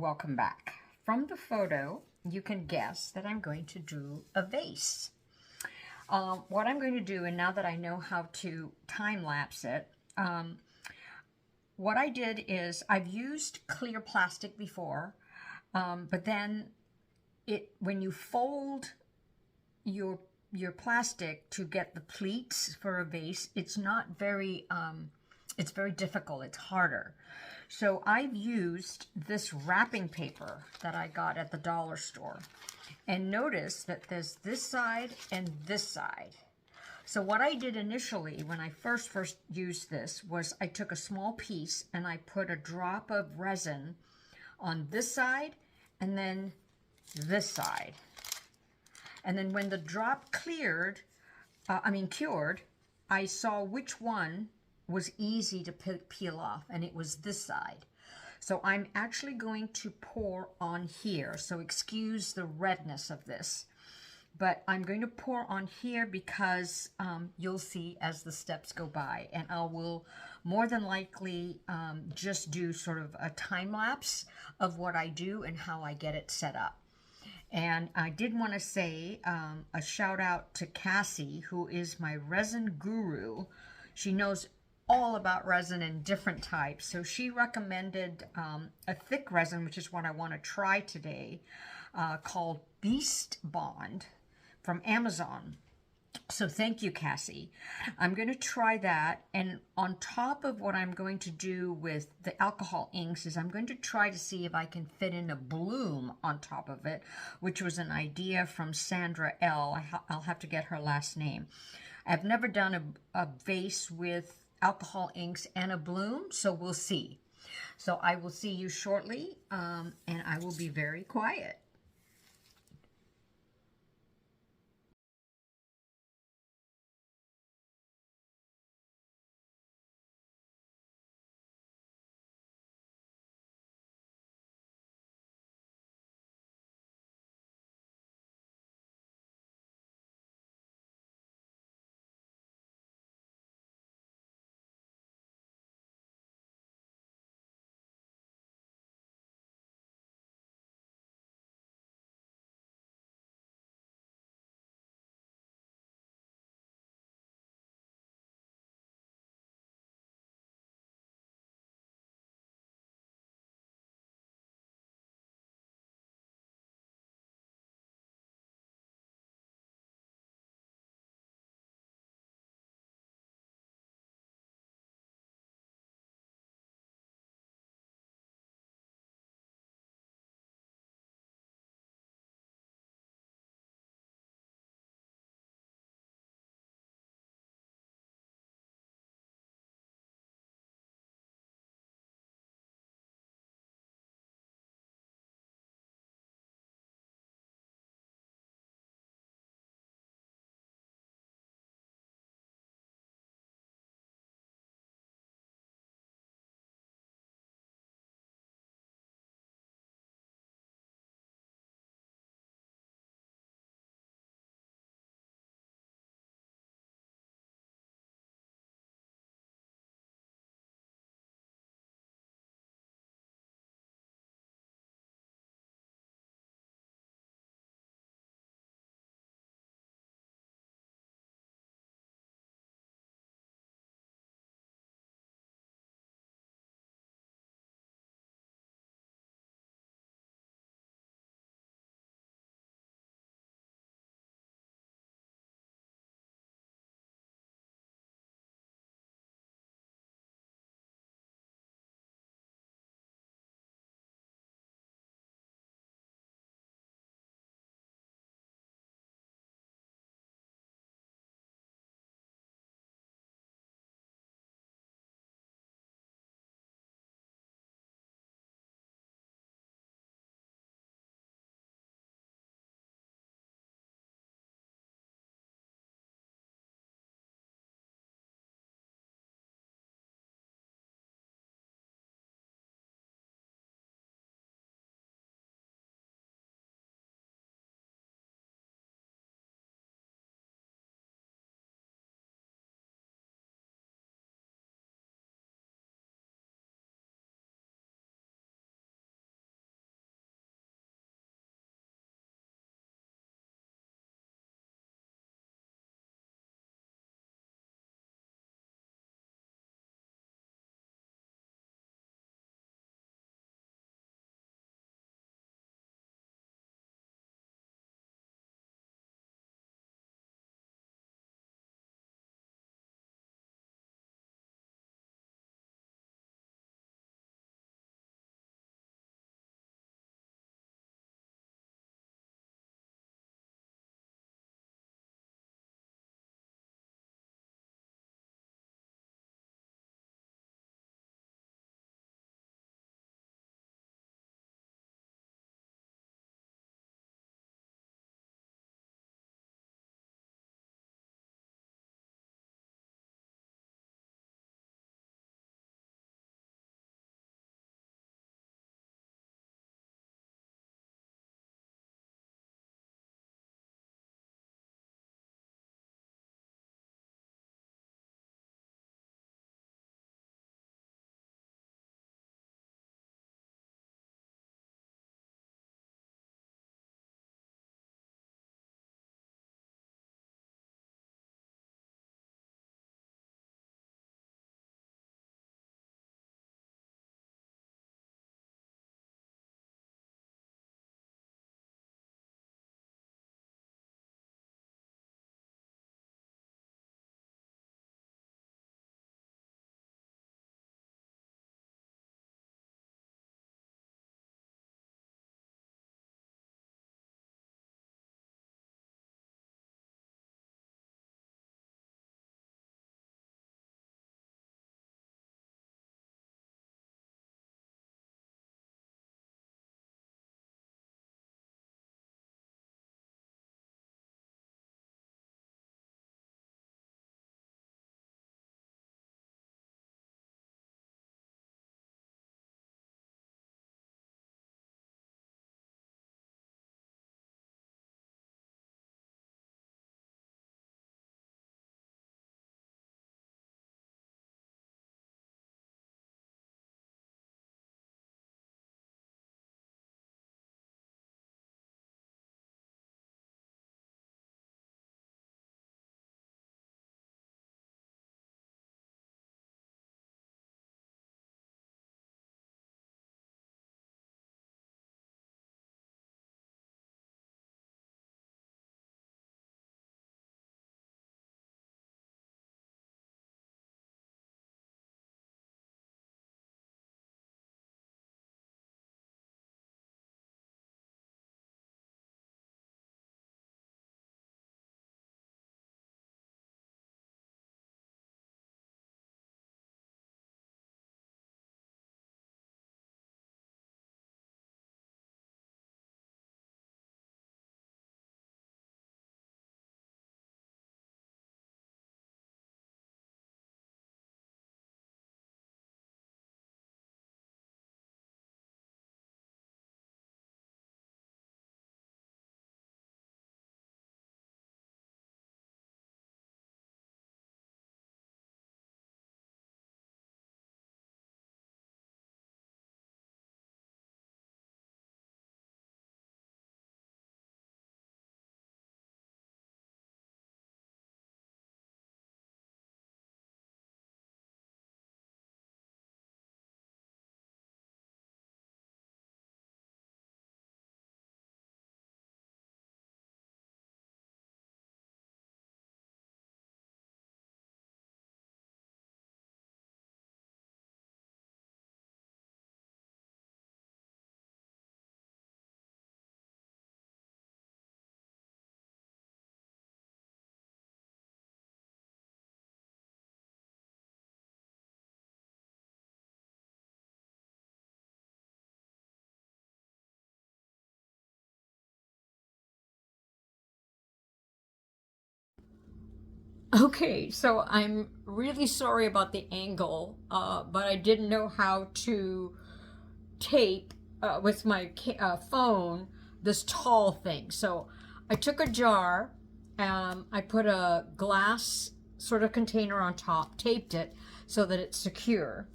welcome back. From the photo, you can guess that I'm going to do a vase. What I'm going to do, and now that I know how to time-lapse it, what I did is I've used clear plastic before, but then when you fold your plastic to get the pleats for a vase, it's very difficult. It's harder. So I've used this wrapping paper that I got at the dollar store. And notice that there's this side and this side. So what I did initially when I first used this was I took a small piece and I put a drop of resin on this side and then this side. And then when the drop cured, I saw which one was easy to peel off, and it was this side. So I'm actually going to pour on here. So excuse the redness of this, but I'm going to pour on here because you'll see as the steps go by, and I will more than likely just do sort of a time lapse of what I do and how I get it set up. And I did want to say a shout out to Cassie, who is my resin guru. She knows all about resin and different types. So she recommended a thick resin, which is what I want to try today, called Beast Bond from Amazon. So thank you, Cassie. I'm going to try that. And on top of what I'm going to do with the alcohol inks is I'm going to try to see if I can fit in a bloom on top of it, which was an idea from Sandra L. I'll have to get her last name. I've never done a vase with alcohol inks and a bloom, so we'll see. So I will see you shortly, and I will be very quiet. Okay, so I'm really sorry about the angle, but I didn't know how to tape with my phone this tall thing. So I took a jar, I put a glass sort of container on top, taped it so that it's secure.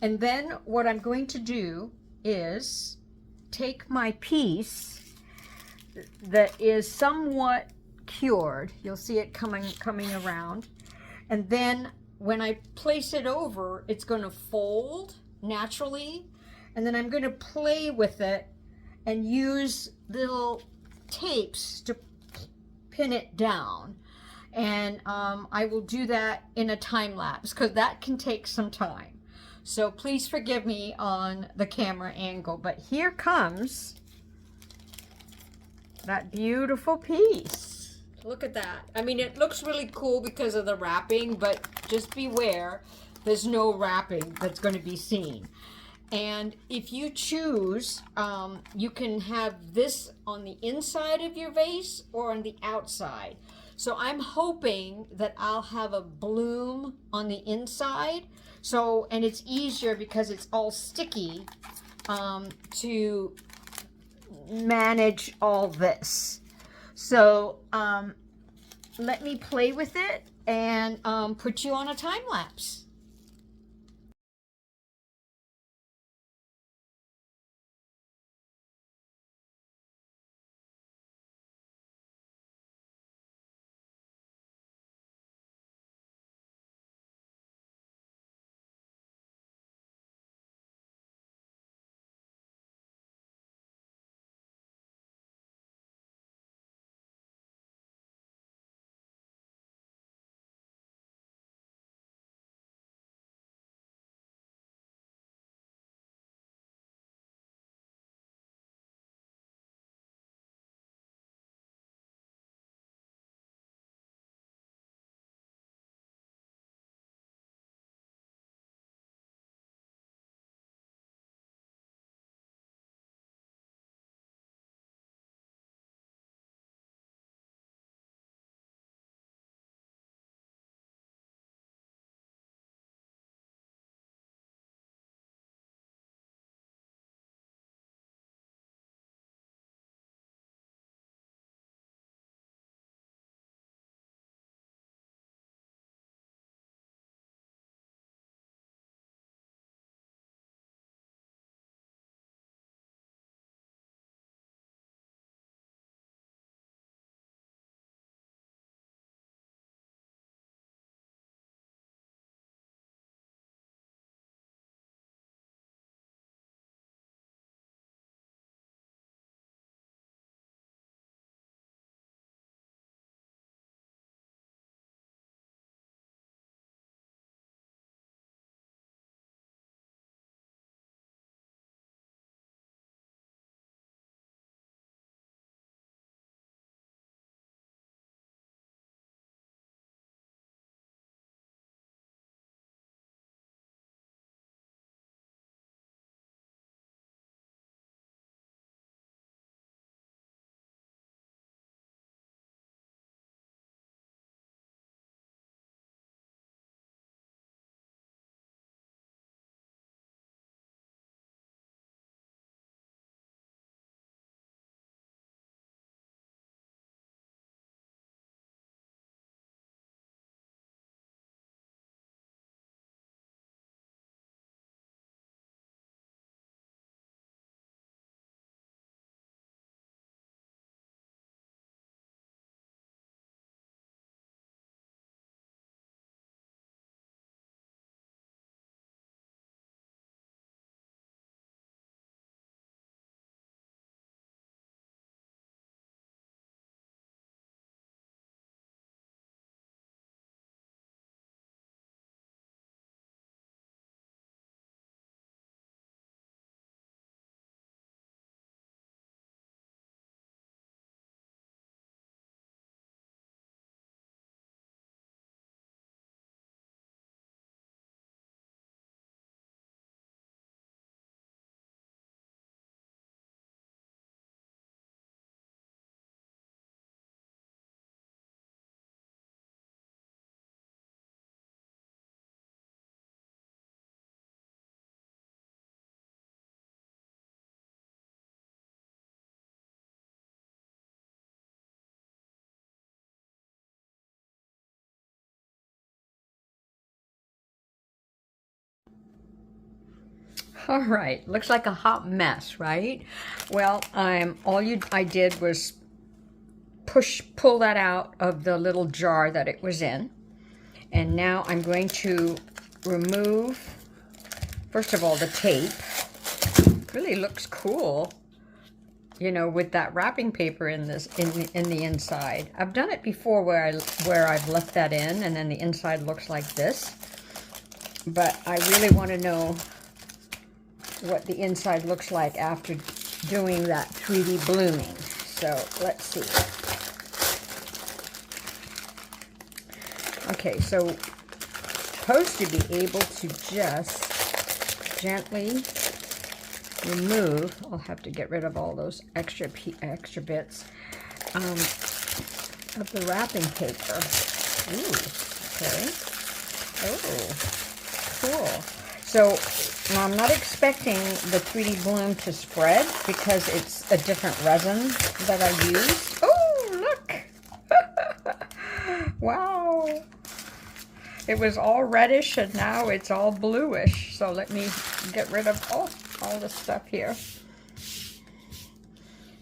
And then what I'm going to do is take my piece that is somewhat cured. You'll see it coming around. And then when I place it over, it's going to fold naturally. And then I'm going to play with it and use little tapes to pin it down. And I will do that in a time lapse because that can take some time. So please forgive me on the camera angle. But here comes that beautiful piece. Look at that. I mean, it looks really cool because of the wrapping, but just beware, there's no wrapping that's going to be seen. And if you choose, you can have this on the inside of your vase or on the outside. So I'm hoping that I'll have a bloom on the inside. So, and it's easier because it's all sticky to manage all this. So let me play with it and put you on a time lapse. All right, looks like a hot mess, right? Well, I did was pull that out of the little jar that it was in. And now I'm going to remove, first of all, the tape. Really looks cool, you know, with that wrapping paper in the inside. I've done it before where I've left that in and then the inside looks like this. But I really want to know what the inside looks like after doing that 3D blooming. So let's see. Okay, so supposed to be able to just gently remove, I'll have to get rid of all those extra bits of the wrapping paper. Ooh, okay. Oh, cool. So I'm not expecting the 3D bloom to spread because it's a different resin that I use. Oh, look! Wow! It was all reddish and now it's all bluish. So let me get rid of all the stuff here.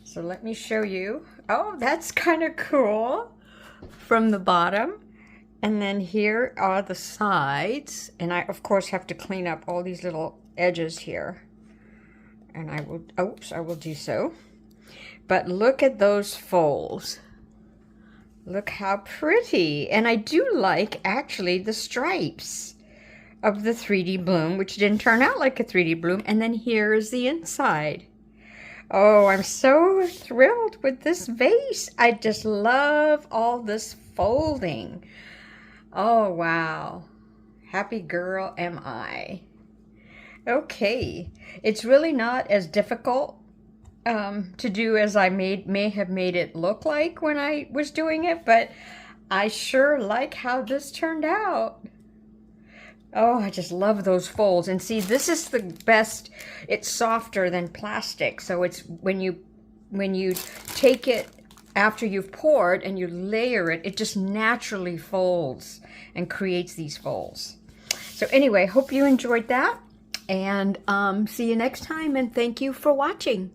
So let me show you. Oh, that's kind of cool from the bottom. And then here are the sides. And I, of course, have to clean up all these little edges here. And I will do so. But look at those folds. Look how pretty. And I do like, actually, the stripes of the 3D bloom, which didn't turn out like a 3D bloom. And then here is the inside. Oh, I'm so thrilled with this vase. I just love all this folding. Oh, wow. Happy girl am I. Okay. It's really not as difficult to do as I may have made it look like when I was doing it, but I sure like how this turned out. Oh, I just love those folds. And see, this is the best. It's softer than plastic. So it's when you take it after you've poured and you layer it, it just naturally folds and creates these folds. So anyway, hope you enjoyed that, and see you next time, and thank you for watching.